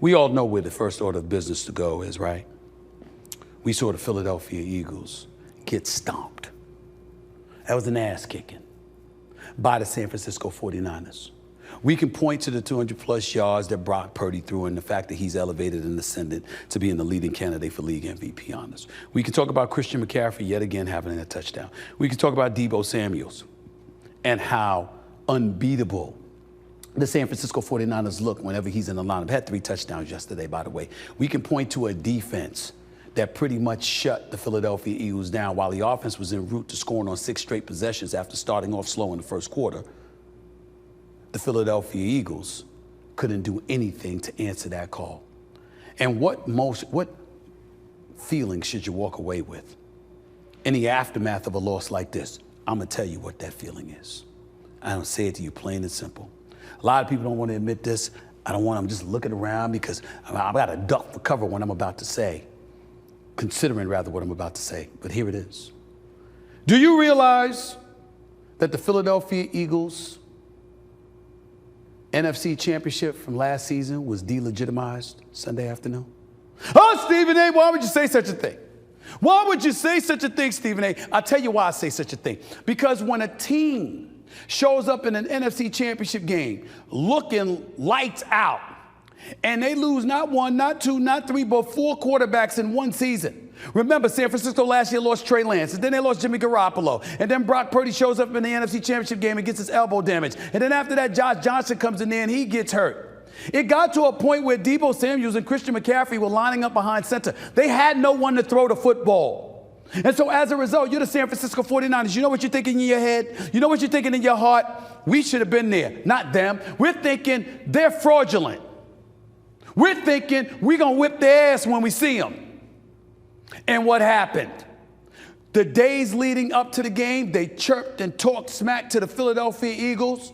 We all know where the first order of business to go is, right? We saw the Philadelphia Eagles get stomped. That was an ass kicking by the San Francisco 49ers. We can point to the 200-plus yards that Brock Purdy threw and the fact that he's elevated and ascended to being the leading candidate for league MVP honors. We can talk about Christian McCaffrey yet again having a touchdown. We can talk about Deebo Samuels and how unbeatable the San Francisco 49ers look whenever he's in the lineup. Had 3 touchdowns yesterday, by the way. We can point to a defense that pretty much shut the Philadelphia Eagles down while the offense was en route to scoring on 6 straight possessions after starting off slow in the first quarter. The Philadelphia Eagles couldn't do anything to answer that call. And what feeling should you walk away with in the aftermath of a loss like this? I'm going to tell you what that feeling is. I don't say it to you plain and simple. A lot of people don't want to admit this. I don't want them just looking around because I've got to duck for cover what I'm about to say, considering rather what I'm about to say. But here it is. Do you realize that the Philadelphia Eagles NFC Championship from last season was delegitimized Sunday afternoon? Oh, Stephen A., why would you say such a thing? Why would you say such a thing, Stephen A.? I'll tell you why I say such a thing. Because when a team shows up in an NFC Championship game looking lights out, and they lose not 1, not 2, not 3, but 4 quarterbacks in one season. Remember, San Francisco last year lost Trey Lance, and then they lost Jimmy Garoppolo, and then Brock Purdy shows up in the NFC Championship game and gets his elbow damaged, and then after that, Josh Johnson comes in there and he gets hurt. It got to a point where Deebo Samuels and Christian McCaffrey were lining up behind center. They had no one to throw the football. And so as a result, you're the San Francisco 49ers. You know what you're thinking in your head? You know what you're thinking in your heart? We should have been there, not them. We're thinking they're fraudulent. We're thinking we're going to whip their ass when we see them. And what happened? The days leading up to the game, they chirped and talked smack to the Philadelphia Eagles.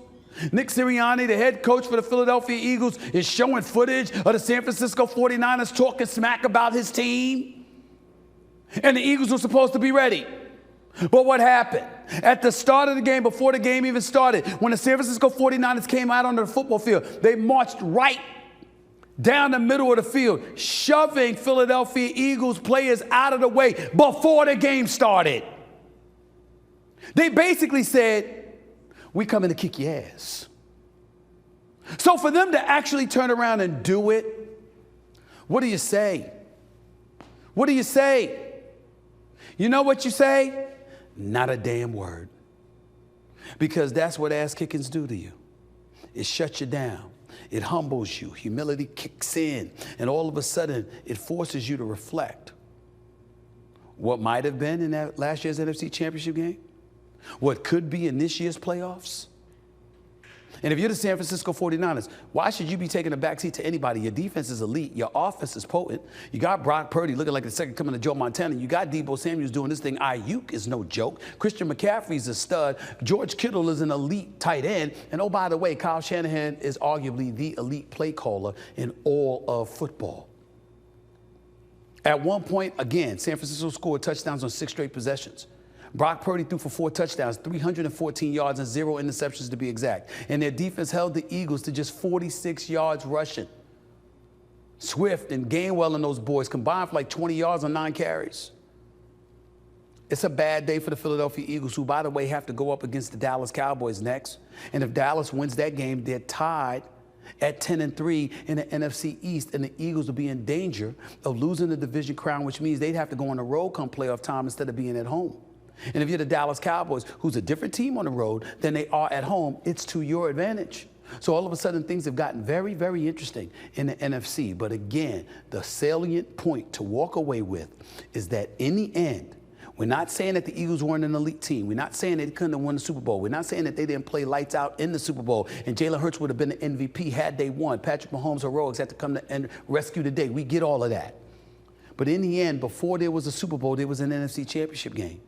Nick Sirianni, the head coach for the Philadelphia Eagles, is showing footage of the San Francisco 49ers talking smack about his team. And the Eagles were supposed to be ready. But what happened? At the start of the game, before the game even started, when the San Francisco 49ers came out onto the football field, they marched right down the middle of the field, shoving Philadelphia Eagles players out of the way before the game started. They basically said, "We coming to kick your ass." So for them to actually turn around and do it, what do you say? What do you say? You know what you say? Not a damn word. Because that's what ass kickings do to you. It shuts you down. It humbles you. Humility kicks in. And all of a sudden, it forces you to reflect. What might have been in that last year's NFC Championship game? What could be in this year's playoffs? And if you're the San Francisco 49ers, why should you be taking a backseat to anybody? Your defense is elite. Your offense is potent. You got Brock Purdy looking like the second coming of Joe Montana. You got Deebo Samuels doing this thing. Ayuk is no joke. Christian McCaffrey's a stud. George Kittle is an elite tight end. And oh, by the way, Kyle Shanahan is arguably the elite play caller in all of football. At one point, again, San Francisco scored touchdowns on 6 straight possessions. Brock Purdy threw for 4 touchdowns, 314 yards, and 0 interceptions to be exact. And their defense held the Eagles to just 46 yards rushing. Swift and Gainwell and those boys combined for like 20 yards on 9 carries. It's a bad day for the Philadelphia Eagles, who, by the way, have to go up against the Dallas Cowboys next. And if Dallas wins that game, they're tied at 10-3 in the NFC East, and the Eagles will be in danger of losing the division crown, which means they'd have to go on the road come playoff time instead of being at home. And if you're the Dallas Cowboys, who's a different team on the road than they are at home, it's to your advantage. So all of a sudden, things have gotten very, very interesting in the NFC. But again, the salient point to walk away with is that in the end, we're not saying that the Eagles weren't an elite team. We're not saying they couldn't have won the Super Bowl. We're not saying that they didn't play lights out in the Super Bowl and Jalen Hurts would have been the MVP had they won. Patrick Mahomes' heroics had to come to and rescue the day. We get all of that. But in the end, before there was a Super Bowl, there was an NFC Championship game.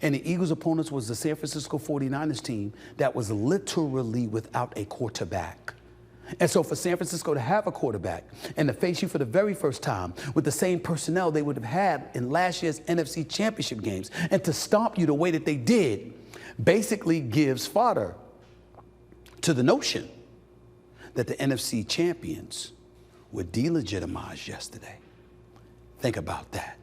And the Eagles' opponents was the San Francisco 49ers team that was literally without a quarterback. And so for San Francisco to have a quarterback and to face you for the very first time with the same personnel they would have had in last year's NFC Championship games and to stomp you the way that they did basically gives fodder to the notion that the NFC champions were delegitimized yesterday. Think about that.